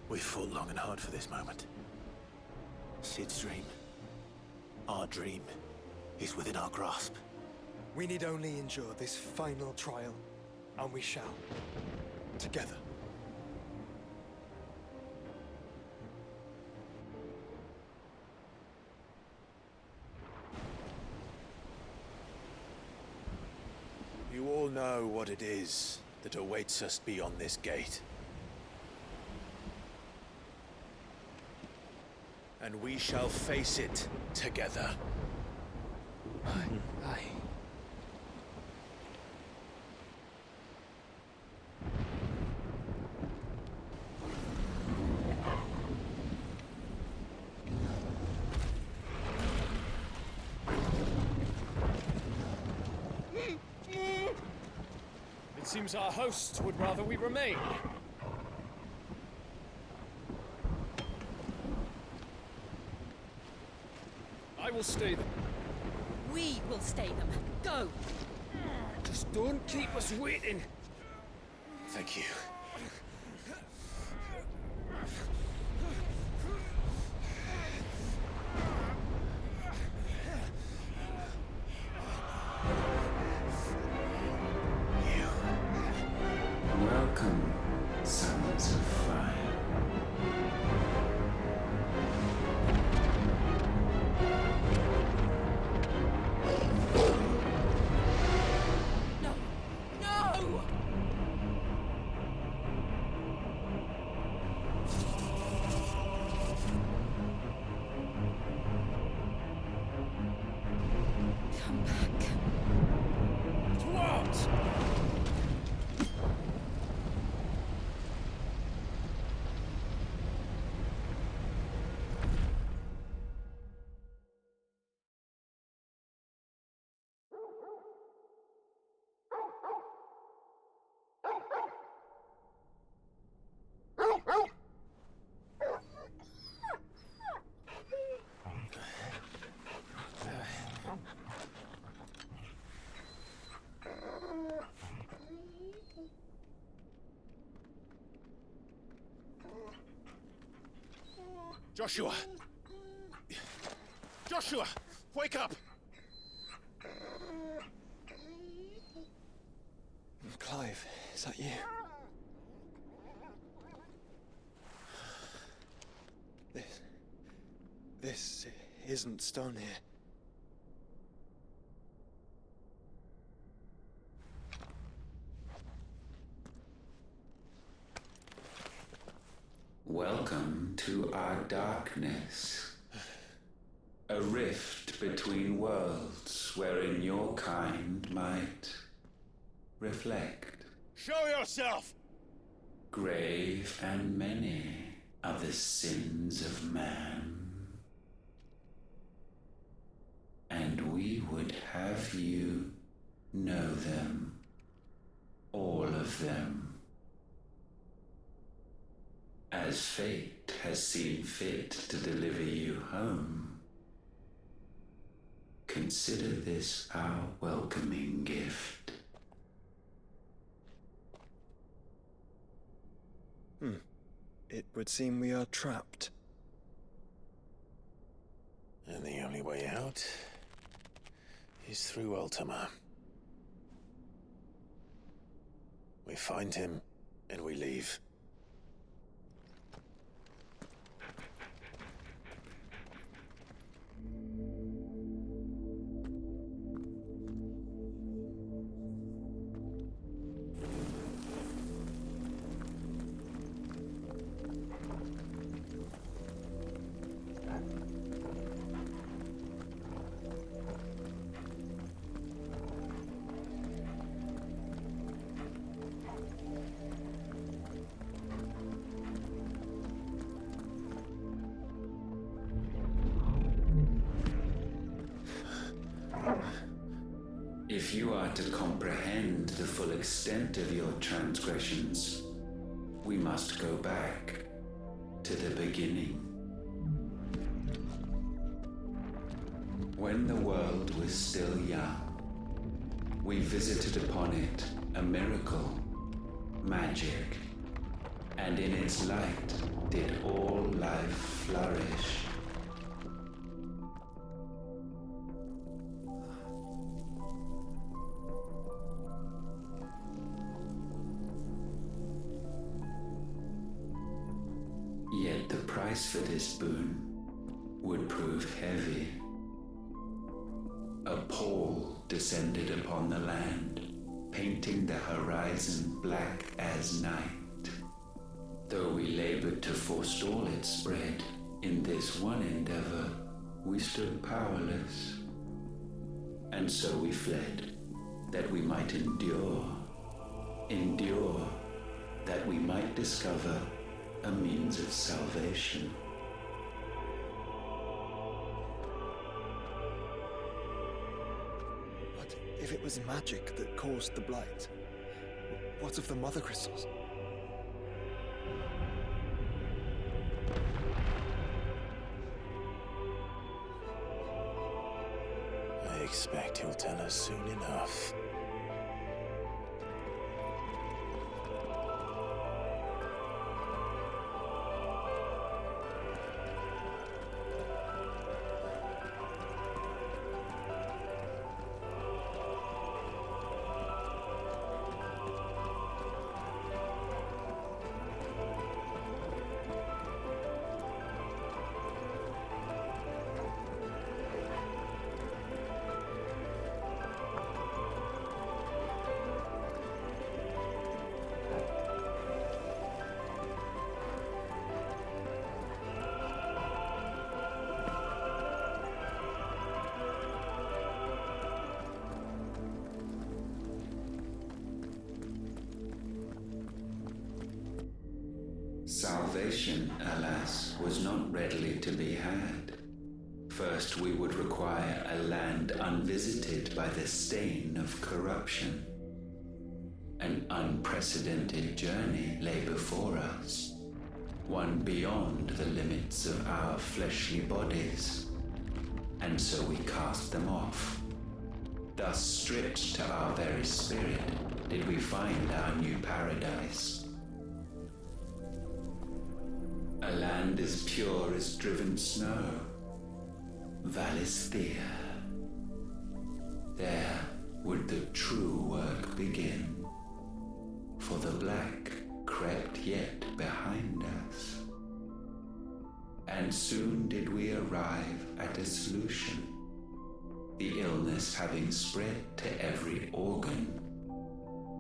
We've fought long and hard for this moment. Sid's dream, our dream, is within our grasp. We need only endure this final trial, and we shall. Together. You all know what it is that awaits us beyond this gate. And we shall face it together. Aye. It seems our hosts would rather we remain. I will stay them. We will stay them. Go! Just don't keep us waiting. Thank you. Welcome, sons of fire. No! No! Come back. Towards! Joshua! Joshua! Wake up! Clive, is that you? This isn't stone here. Welcome to our darkness. A rift between worlds wherein your kind might reflect. Show yourself! Grave and many are the sins of man. And we would have you know them, all of them. As fate has seen fit to deliver you home, consider this our welcoming gift. It would seem we are trapped. And the only way out is through Ultima. We find him, and we leave. If you are to comprehend the full extent of your transgressions, we must go back to the beginning. When the world was still young, we visited upon it a miracle, magic, and in its light did all life flourish. Yet the price for this boon would prove heavy. A pall descended upon the land, painting the horizon black as night. Though we labored to forestall its spread, in this one endeavor we stood powerless. And so we fled, that we might endure, that we might discover a means of salvation. But if it was magic that caused the blight, what of the mother crystals? I expect he'll tell us soon enough. Salvation, alas, was not readily to be had. First, we would require a land unvisited by the stain of corruption. An unprecedented journey lay before us, one beyond the limits of our fleshly bodies, and so we cast them off. Thus, stripped to our very spirit, did we find our new paradise. A land as pure as driven snow, Valisthea. There would the true work begin, for the black crept yet behind us. And soon did we arrive at a solution, the illness having spread to every organ.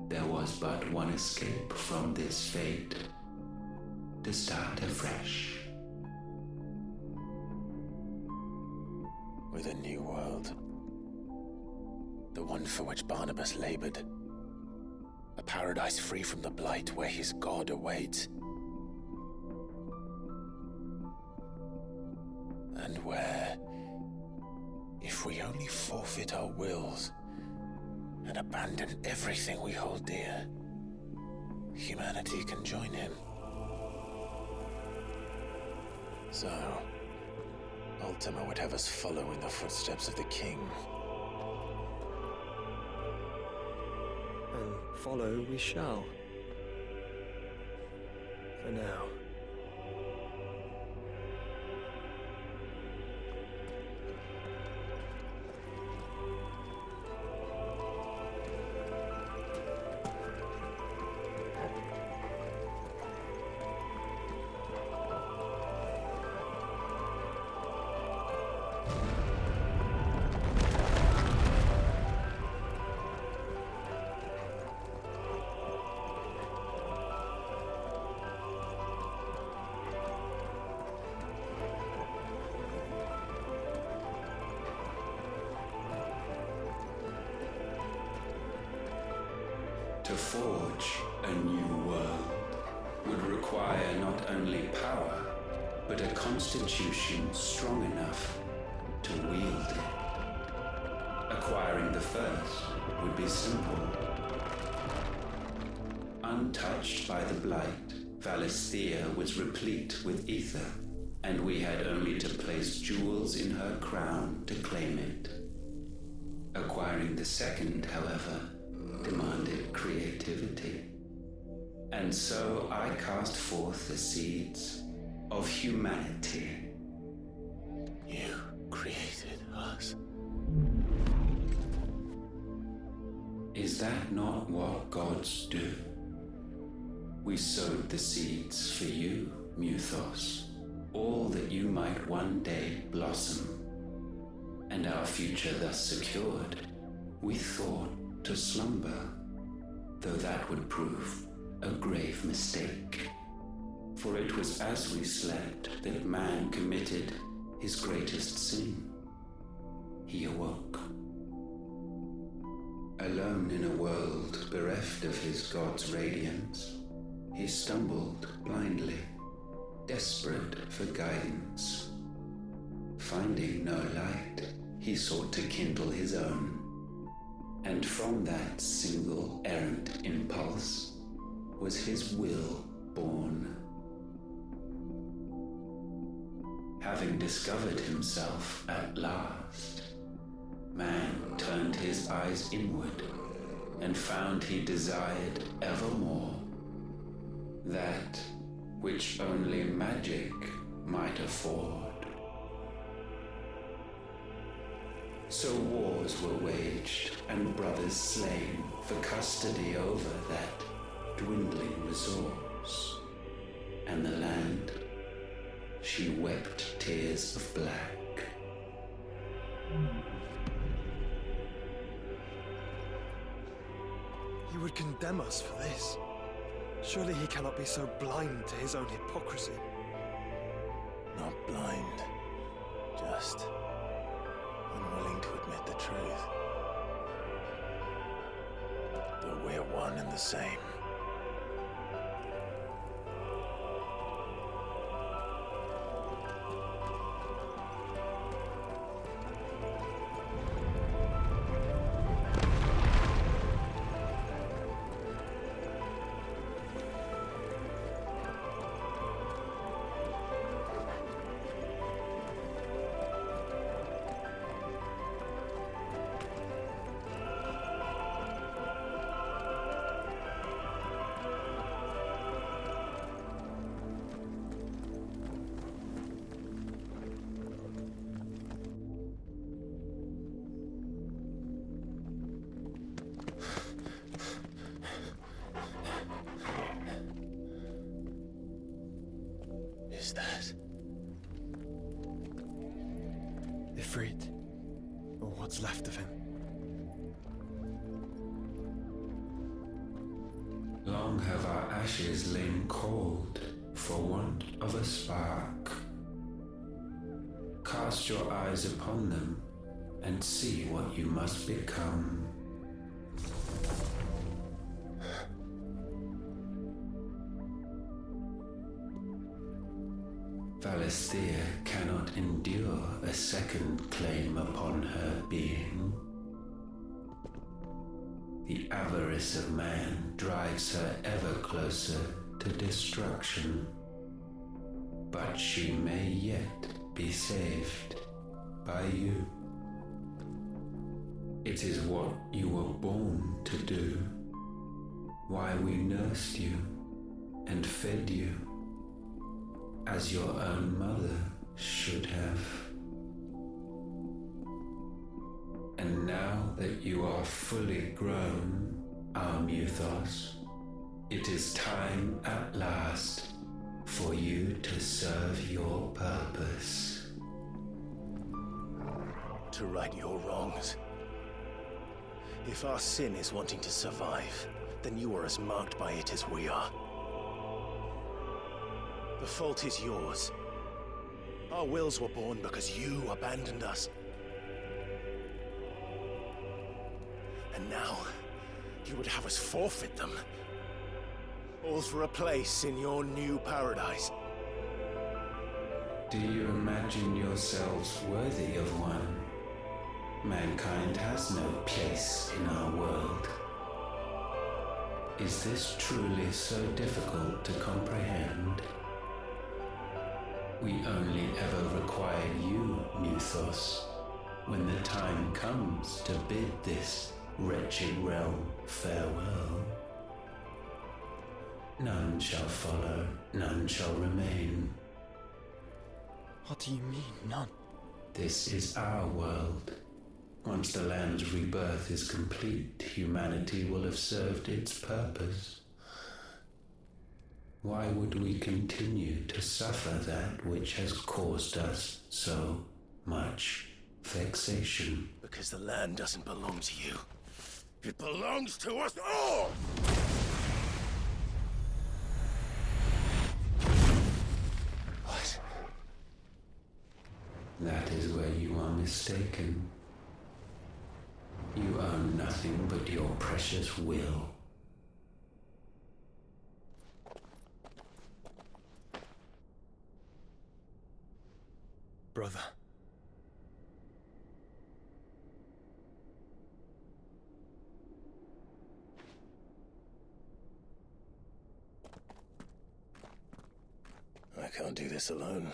There was but one escape from this fate, to start afresh. With a new world. The one for which Barnabas labored. A paradise free from the blight where his God awaits. And where, if we only forfeit our wills and abandon everything we hold dear, humanity can join him. So, Ultima would have us follow in the footsteps of the king. And follow we shall. For now. To forge a new world would require not only power, but a constitution strong enough to wield it. Acquiring the first would be simple. Untouched by the blight, Valisthea was replete with ether, and we had only to place jewels in her crown to claim it. Acquiring the second, however, demanded creativity. And so I cast forth the seeds of humanity. You created us. Is that not what gods do? We sowed the seeds for you, Muthos, all that you might one day blossom. And our future thus secured, we thought to slumber, though that would prove a grave mistake. For it was as we slept that man committed his greatest sin. He awoke. Alone in a world bereft of his God's radiance, he stumbled blindly, desperate for guidance. Finding no light, he sought to kindle his own. And from that single errant impulse was his will born. Having discovered himself at last, man turned his eyes inward and found he desired evermore that which only magic might afford. So wars were waged and brothers slain for custody over that dwindling resource, and the land, she wept tears of black. He would condemn us for this. Surely he cannot be so blind to his own hypocrisy. Not blind, just unwilling to admit the truth. Though we're one and the same. Is that? Ifrit, or what's left of him. Long have our ashes lain cold for want of a spark. Cast your eyes upon them and see what you must become. Valisthea cannot endure a second claim upon her being. The avarice of man drives her ever closer to destruction, but she may yet be saved by you. It is what you were born to do, why we nursed you and fed you as your own mother should have. And now that you are fully grown, our Muthos, it is time at last for you to serve your purpose. To right your wrongs. If our sin is wanting to survive, then you are as marked by it as we are. The fault is yours. Our wills were born because you abandoned us. And now, you would have us forfeit them. All for a place in your new paradise. Do you imagine yourselves worthy of one? Mankind has no place in our world. Is this truly so difficult to comprehend? We only ever require you, Muthos, when the time comes to bid this wretched realm farewell. None shall follow, none shall remain. What do you mean, none? This is our world. Once the land's rebirth is complete, humanity will have served its purpose. Why would we continue to suffer that which has caused us so much vexation? Because the land doesn't belong to you. It belongs to us all! What? That is where you are mistaken. You own nothing but your precious will. Brother. I can't do this alone.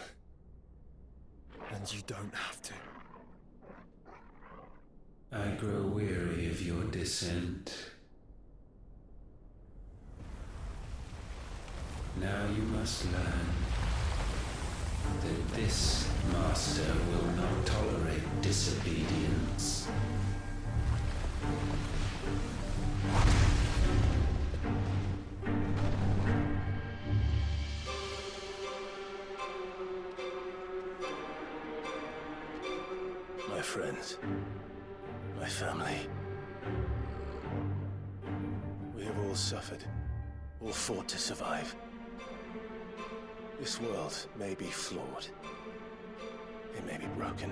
And you don't have to. I grow weary of your dissent. Now you must learn that this master will not tolerate disobedience. My friends, my family. We have all suffered, all fought to survive. This world may be flawed. It may be broken.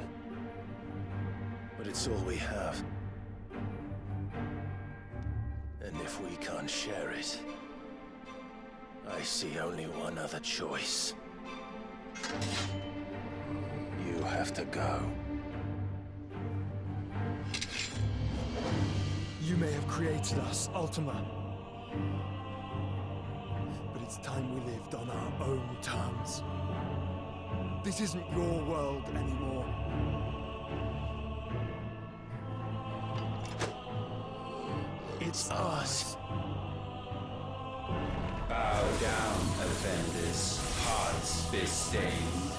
But it's all we have. And if we can't share it, I see only one other choice. You have to go. You may have created us, Ultima. But it's time we lived on our own terms. This isn't your world anymore. It's ours. Bow down, offenders, hearts be-stained.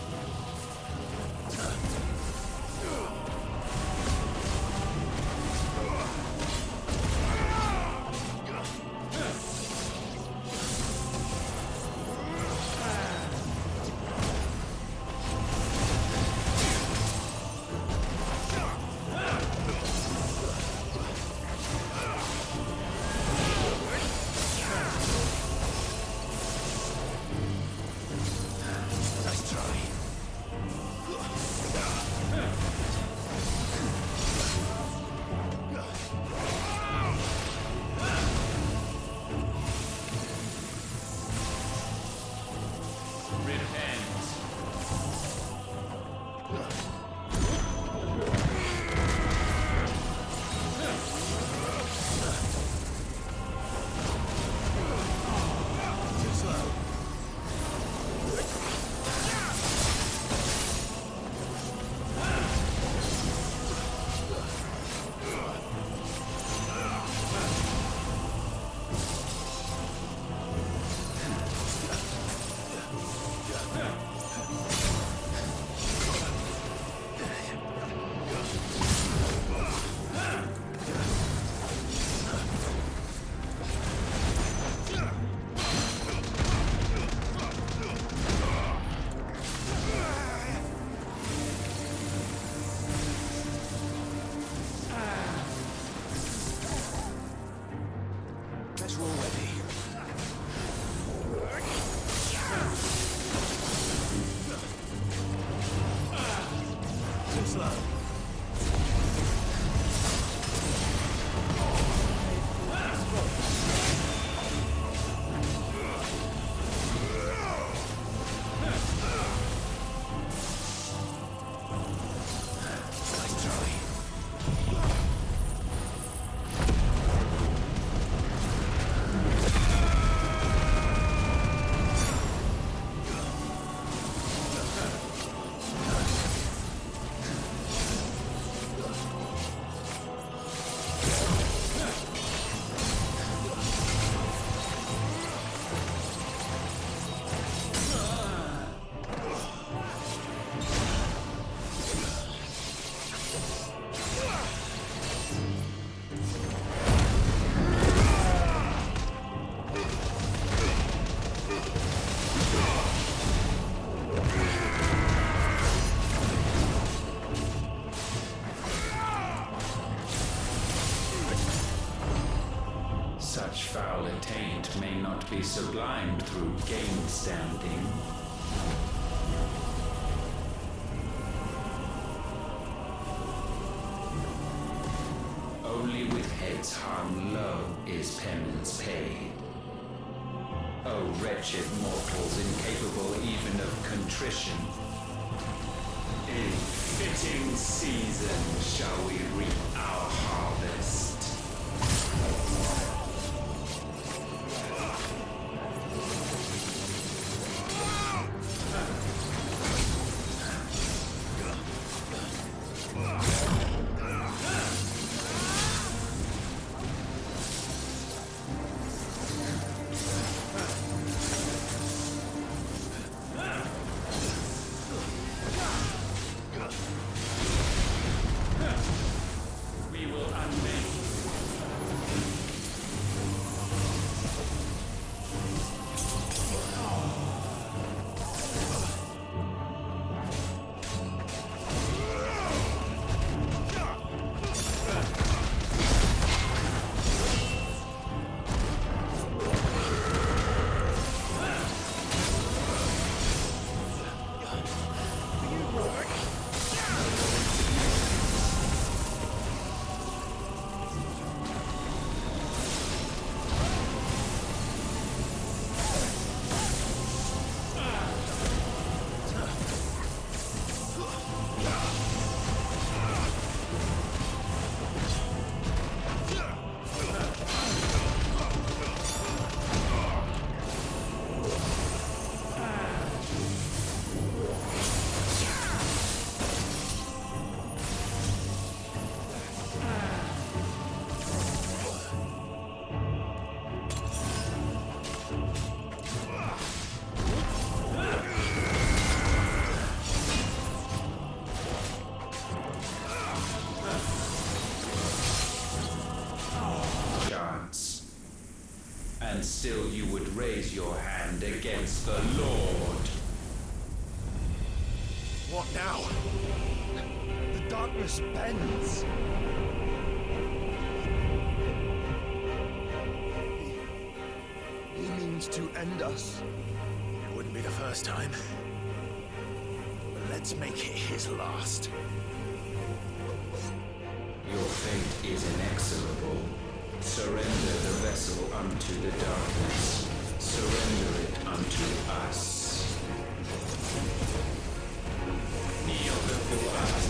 taint may not be sublimed through game standing. Only with heads hung low is penance paid. O wretched mortals incapable even of contrition, in fitting season shall we reap our harvest. We will unleash. And still you would raise your hand against the Lord. What now? The darkness bends. He means to end us. It wouldn't be the first time. But let's make it his last. Your fate is inexorable. Surrender the vessel unto the darkness. Surrender it unto us. Kneel before us.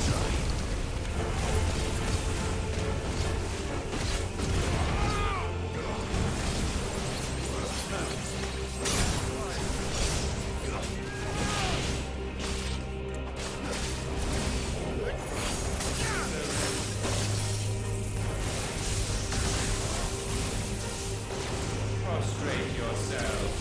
Prostrate yourselves.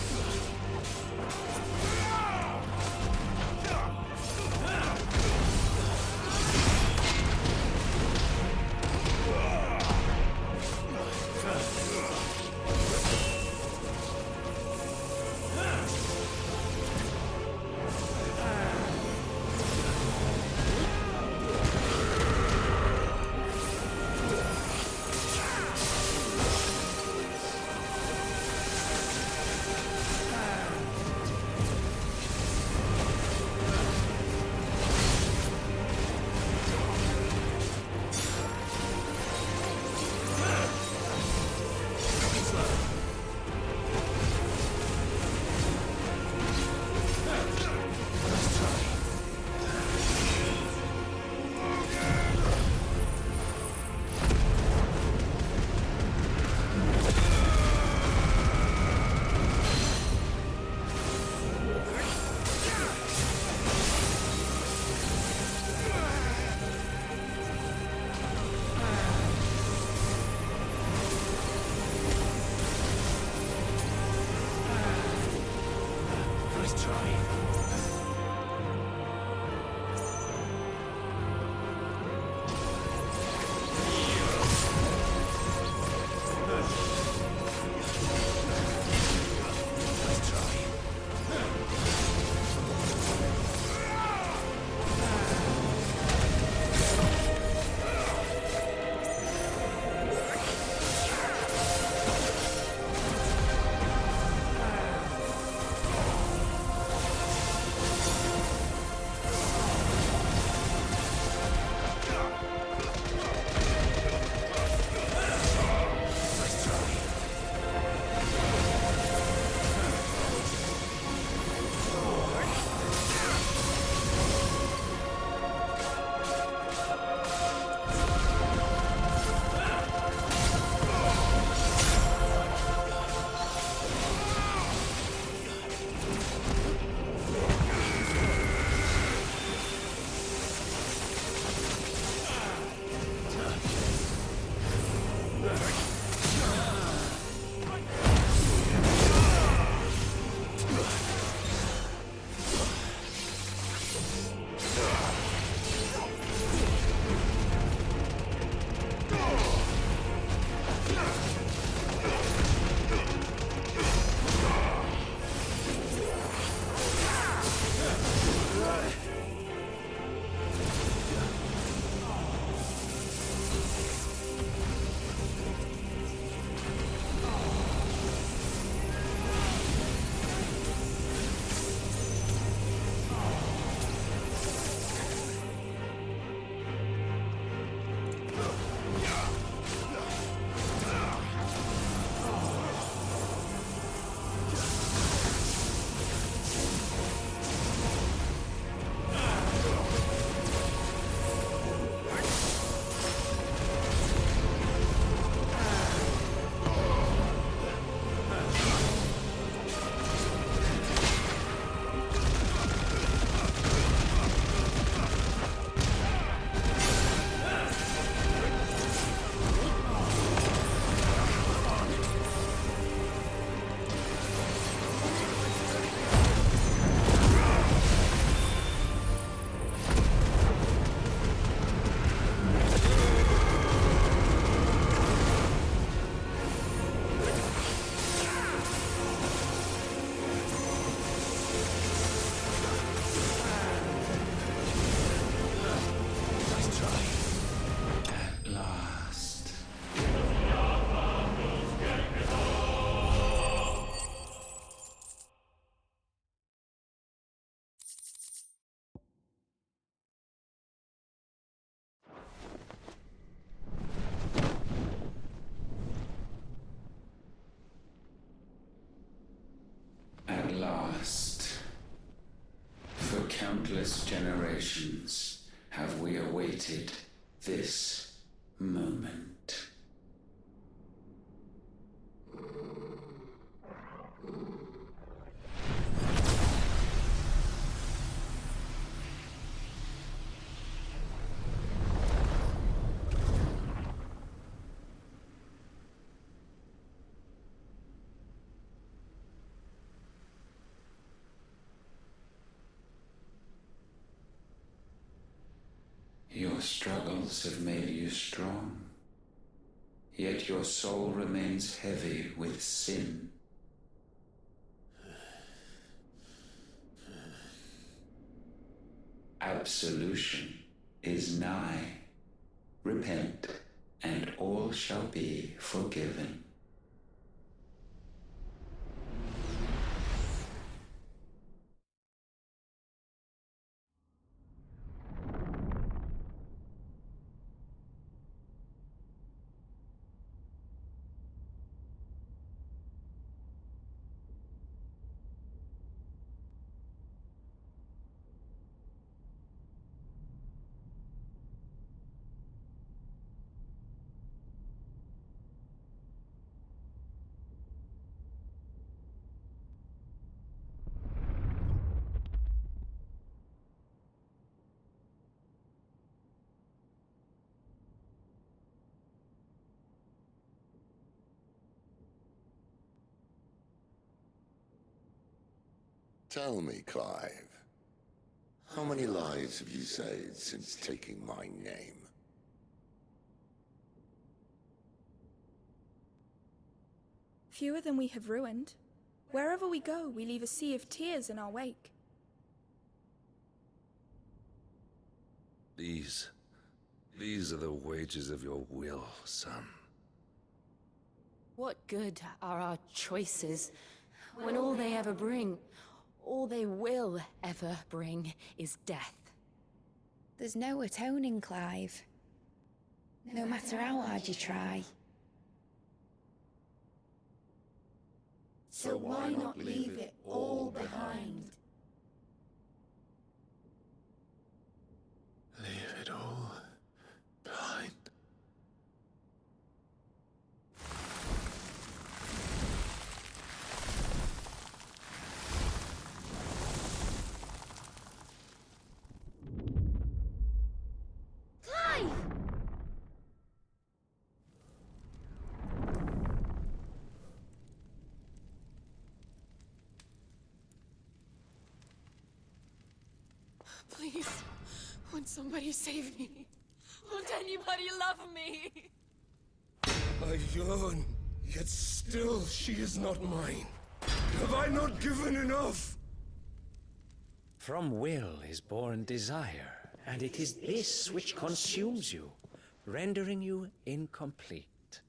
countless generations have we awaited this moment. Your struggles have made you strong, yet your soul remains heavy with sin. Absolution is nigh. Repent, and all shall be forgiven. Tell me, Clive, how many lives have you saved since taking my name? Fewer than we have ruined. Wherever we go, we leave a sea of tears in our wake. These are the wages of your will, son. What good are our choices when all they ever bring, all they will ever bring, is death? There's no atoning, Clive. No matter how hard you try. So why not leave it all behind? Leave it all behind. Clive! Please, won't somebody save me? Won't anybody love me? I yearn, yet still she is not mine. Have I not given enough? From will is born desire, and it is this which consumes you, rendering you incomplete.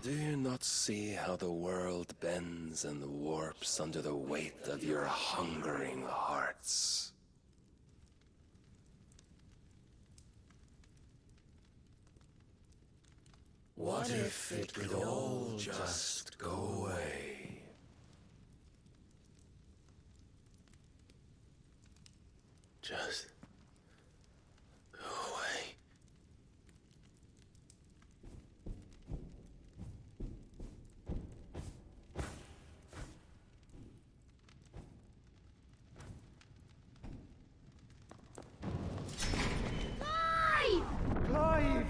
Do you not see how the world bends and warps under the weight of your hungering hearts? What if it could all just go away? Just go away. Clive!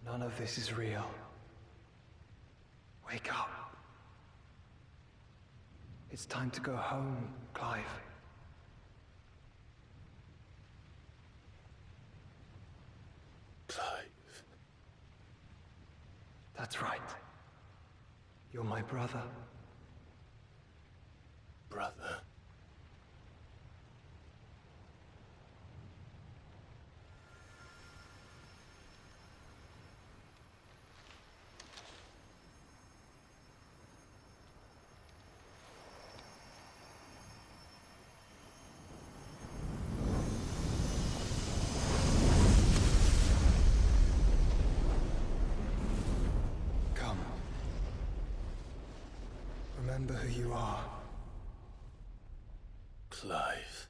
None of this is real. Wake up. It's time to go home, Clive. Clive. That's right. You're my brother. Brother. remember who you are. Clive.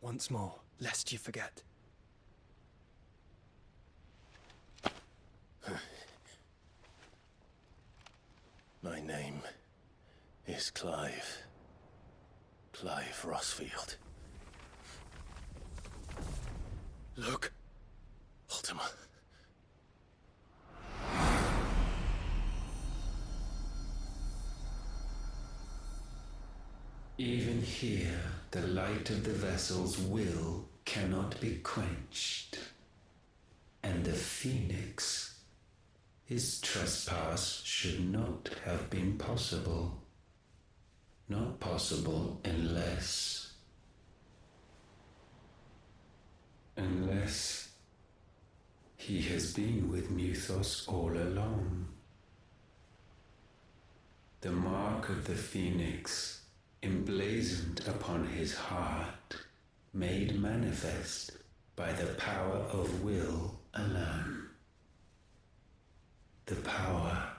Once more, lest you forget. My name is Clive. Clive Rossfield. Look. Ultima. Even here, the light of the vessel's will cannot be quenched. And the Phoenix, his trespass should not have been possible. Not possible unless he has been with Mythos all along. The mark of the Phoenix, emblazoned upon his heart, made manifest by the power of will alone. The power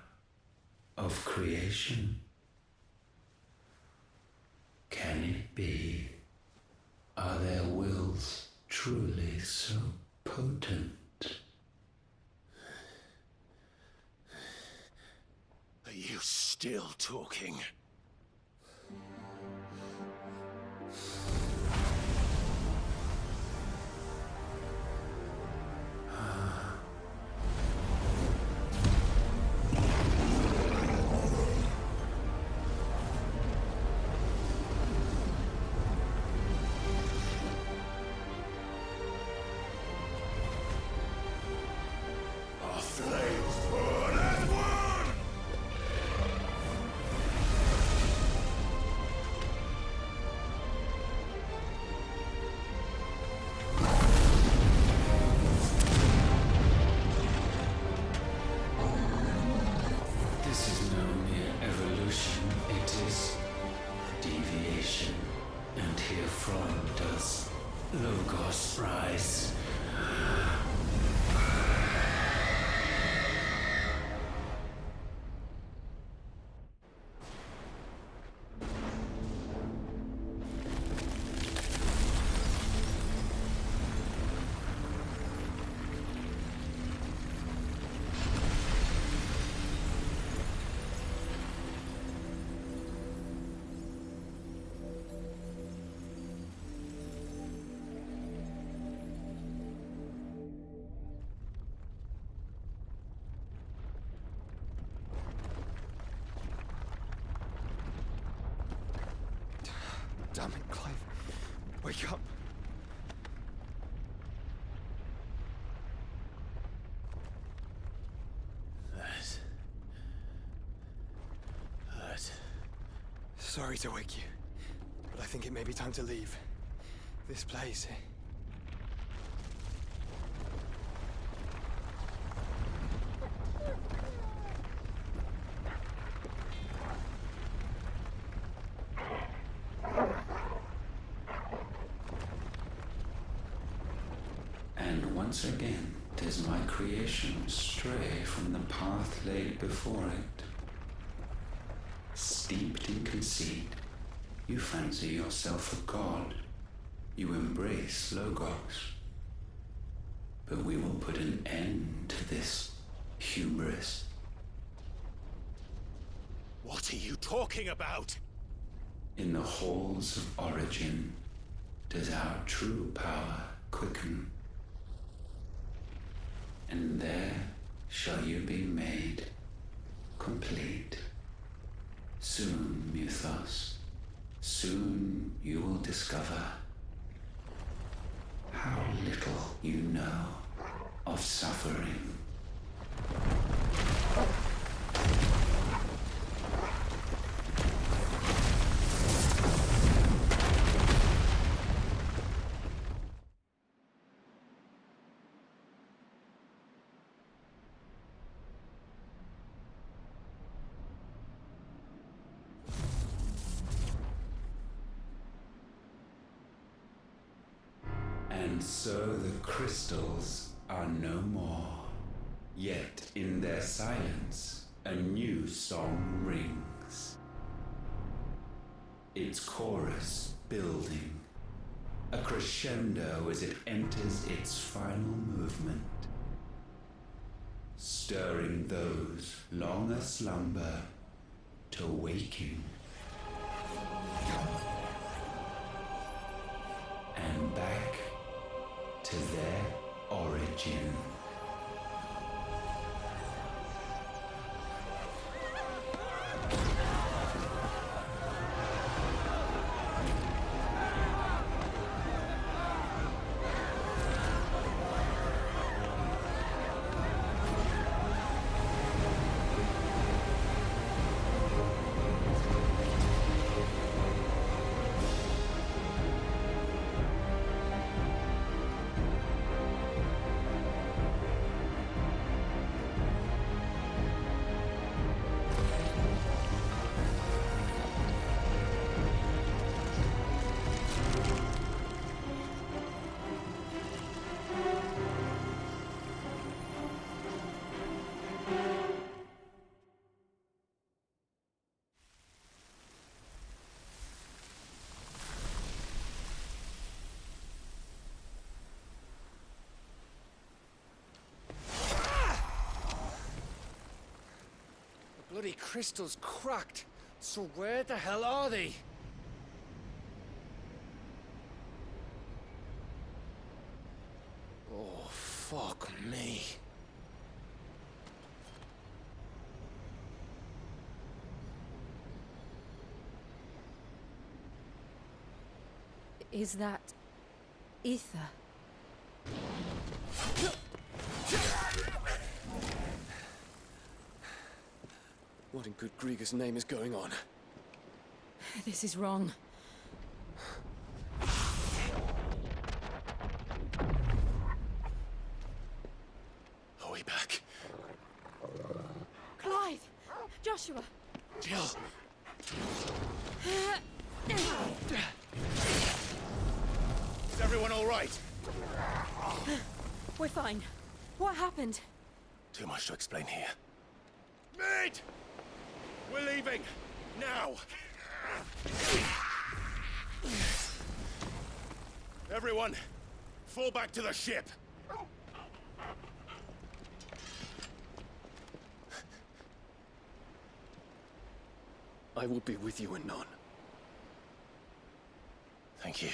of creation. Can it be? Are their wills truly so potent? Are you still talking? Our flames burn as one! This is no mere evolution, it is deviation. And herefrom does Logos rise. Damn it, Clive. Wake up. That... Sorry to wake you, but I think it may be time to leave. This place. And once again, does my creation stray from the path laid before it? Steeped in conceit, you fancy yourself a god. You embrace Logos. But we will put an end to this hubris. What are you talking about? In the halls of origin, does our true power quicken. And there shall you be made complete. Soon, Mythos, soon you will discover how little you know of suffering. And And so the crystals are no more. Yet in their silence, a new song rings. Its chorus building, a crescendo as it enters its final movement, stirring those long aslumber to waking. And back to their origin. Bloody crystal's cracked. So where the hell are they? Oh, fuck me. Is that ether? What in good Grieger's name is going on? This is wrong. Are we back? Clive! Joshua! Jill! Is everyone all right? We're fine. What happened? Too much to explain here. Mate! We're leaving! Now! Everyone, fall back to the ship! I will be with you anon. Thank you.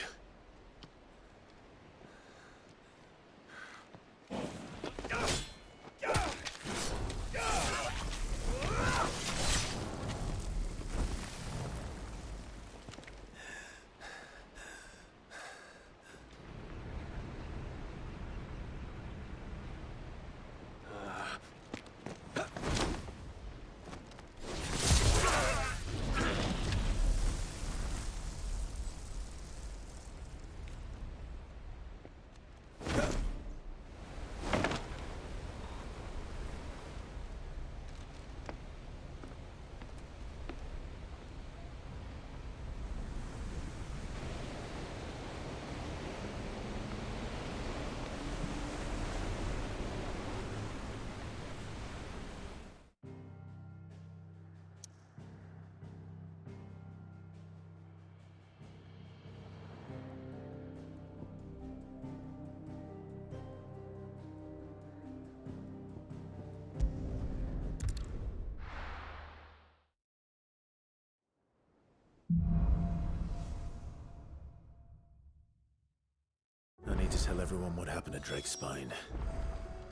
I need to tell everyone what happened at Drake's Spine.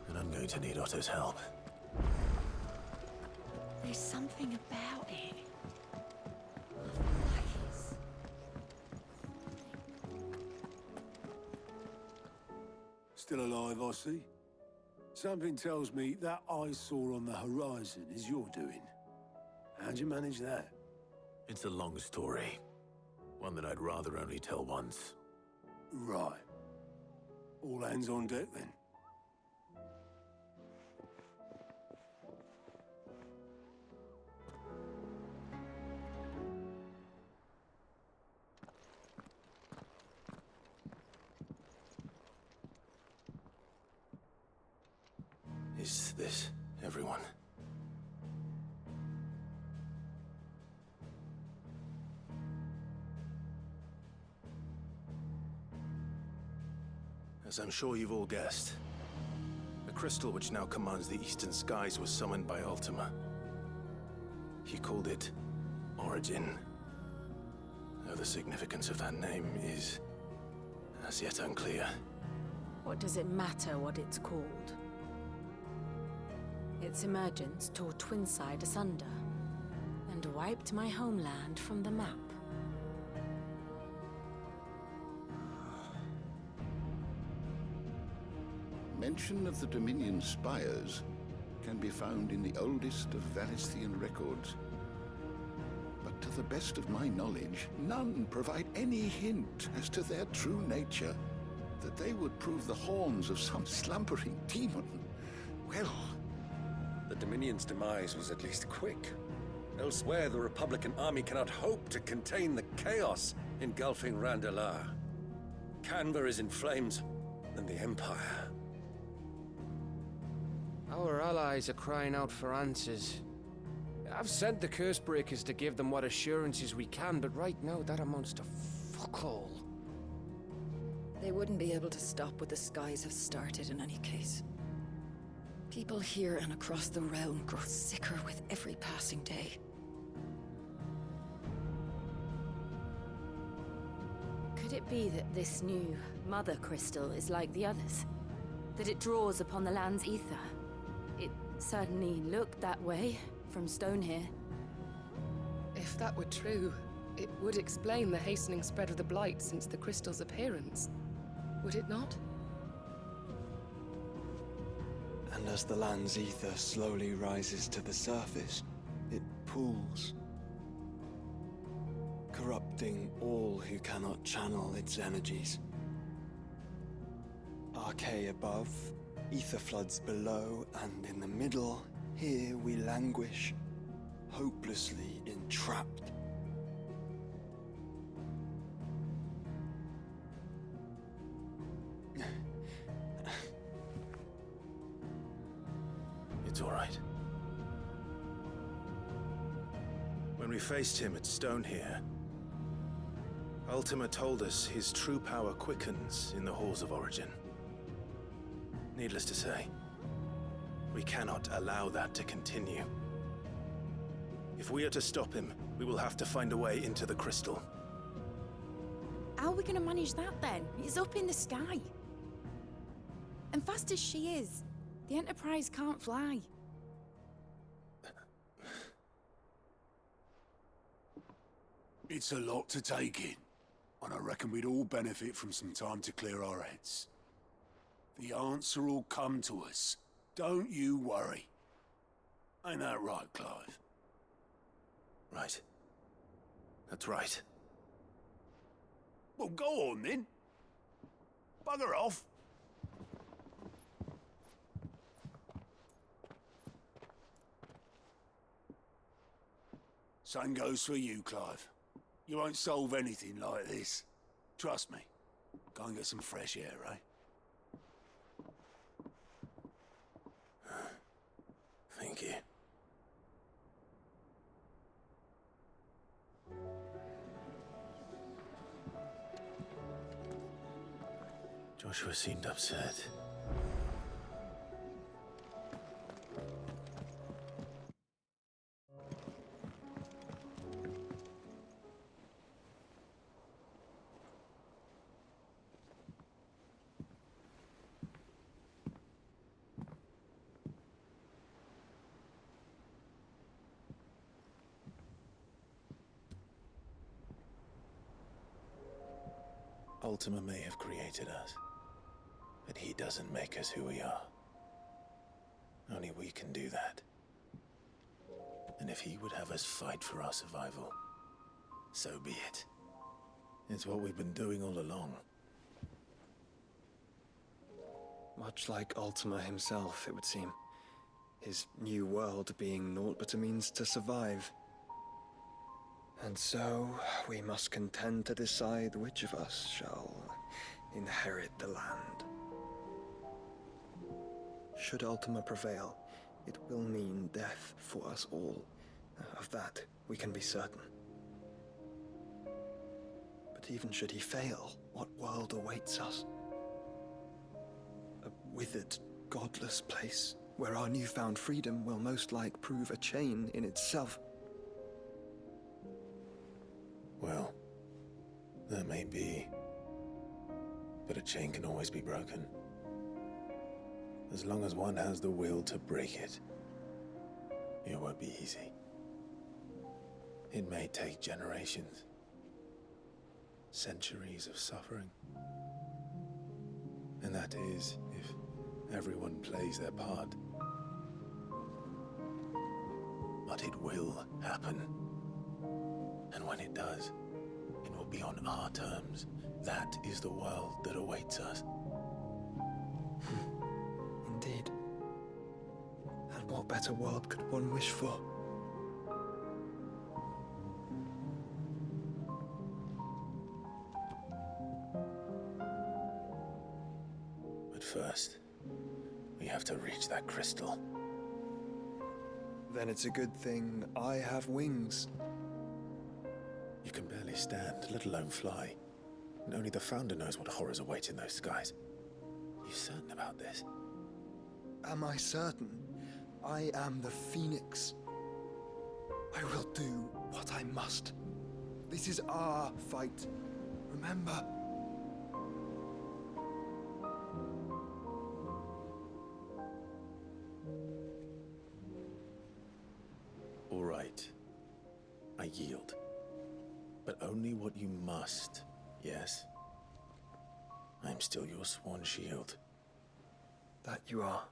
And I'm going to need Otto's help. There's something about it. Still alive, I see. Something tells me that eyesore on the horizon is your doing. How'd you manage that? It's a long story. One that I'd rather only tell once. Right. All hands on deck, then. Is this everyone? As I'm sure you've all guessed, the crystal which now commands the eastern skies was summoned by Ultima. He called it Origin. Though the significance of that name is as yet unclear. What does it matter what it's called? Its emergence tore Twinside asunder, and wiped my homeland from the map. Mention of the Dominion spires can be found in the oldest of Valisthian records. But to the best of my knowledge, none provide any hint as to their true nature. That they would prove the horns of some slumbering demon. Well... The Dominion's demise was at least quick. Elsewhere, the Republican army cannot hope to contain the chaos engulfing Randalar. Canberra is in flames, and the Empire. Our allies are crying out for answers. I've sent the Cursebreakers to give them what assurances we can, but right now that amounts to fuck all. They wouldn't be able to stop what the skies have started in any case. People here and across the realm grow sicker with every passing day. Could it be that this new Mother Crystal is like the others? That it draws upon the land's ether? It certainly looked that way from stone here. If that were true, it would explain the hastening spread of the Blight since the crystal's appearance. Would it not? And as the land's ether slowly rises to the surface, it pools, corrupting all who cannot channel its energies. Archay above, ether floods below, and in the middle, here we languish, hopelessly entrapped. It's all right. When we faced him at Stone here, Ultima told us his true power quickens in the halls of Origin. Needless to say, we cannot allow that to continue. If we are to stop him, we will have to find a way into the crystal. How are we gonna manage that then? It's up in the sky. And fast as she is, the Enterprise can't fly. It's a lot to take in, and I reckon we'd all benefit from some time to clear our heads. The answer will come to us. Don't you worry. Ain't that right, Clive? Right. That's right. Well, go on then. Bugger off. Same goes for you, Clive. You won't solve anything like this. Trust me. Go and get some fresh air, eh? Thank you. Joshua seemed upset. Ultima may have created us, but he doesn't make us who we are. Only we can do that. And if he would have us fight for our survival, so be it. It's what we've been doing all along. Much like Ultima himself, it would seem. His new world being naught but a means to survive. And so, we must contend to decide which of us shall inherit the land. should Ultima prevail, it will mean death for us all. Of that, we can be certain. But even should he fail, what world awaits us? A withered, godless place, where our newfound freedom will most like prove a chain in itself. Well, that may be. But a chain can always be broken. As long as one has the will to break it. It won't be easy. It may take generations. Centuries of suffering. And that is, if everyone plays their part. But it will happen. And when it does, it will be on our terms. That is the world that awaits us. Indeed. And what better world could one wish for? But first, we have to reach that crystal. Then it's a good thing I have wings. You can barely stand, let alone fly. And only the Founder knows what horrors await in those skies. Are you certain about this? Am I certain? I am the Phoenix. I will do what I must. This is our fight. Remember? All right. I yield. But only what you must, yes? I'm still your sworn shield. That you are.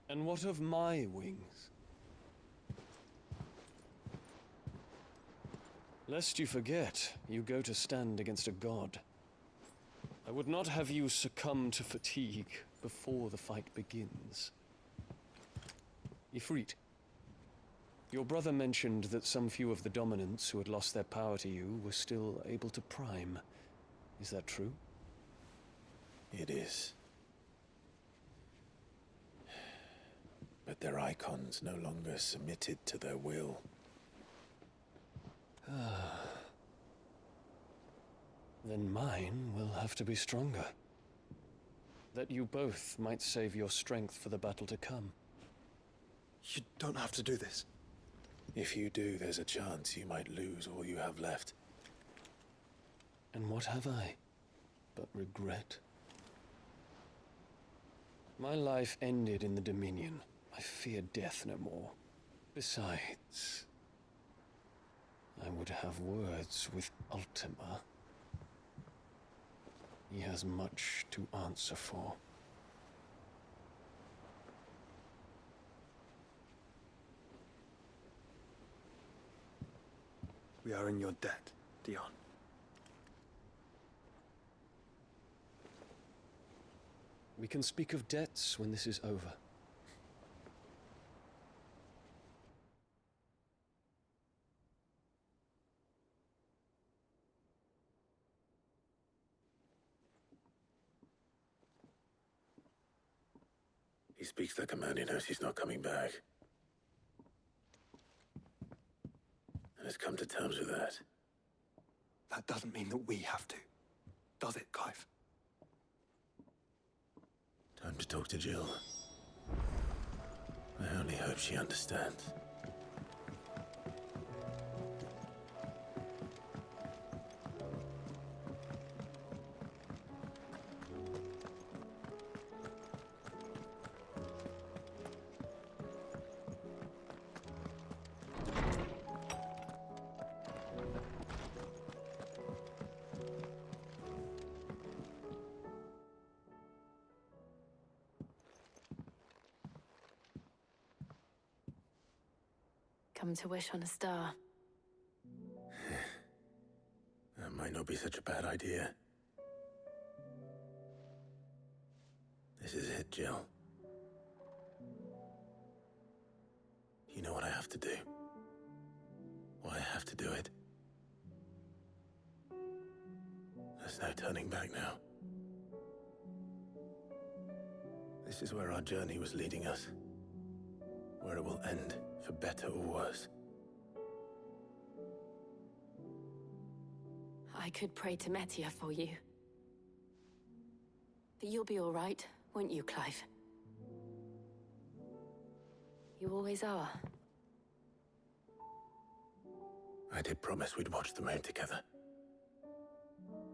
And what of my wings? Lest you forget, you go to stand against a god. I would not have you succumb to fatigue before the fight begins. Ifrit, your brother mentioned that some few of the dominants who had lost their power to you were still able to prime. Is that true? It is. But their icons no longer submitted to their will. Then mine will have to be stronger. That you both might save your strength for the battle to come. You don't have to do this. If you do, there's a chance you might lose all you have left. And what have I but regret? My life ended in the Dominion. I fear death no more. Besides, I would have words with Ultima. He has much to answer for. We are in your debt, Dion. We can speak of debts when this is over. He speaks like a man who knows he's not coming back. And has come to terms with that. That doesn't mean that we have to, does it, Clive? Time to talk to Jill. I only hope she understands. Come to wish on a star. That might not be such a bad idea. This is it, Jill. You know what I have to do. Why I have to do it. There's no turning back now. This This is where our journey was leading us. Where it will end, for better or worse. I could pray to Metia for you. But you'll be all right, won't you, Clive? You always are. I did promise we'd watch the moon together.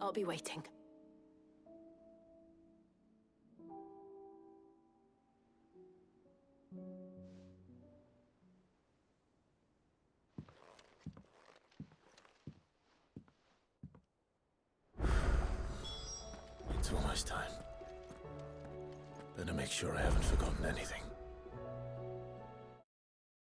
I'll be waiting. It's almost time. Better make sure I haven't forgotten anything.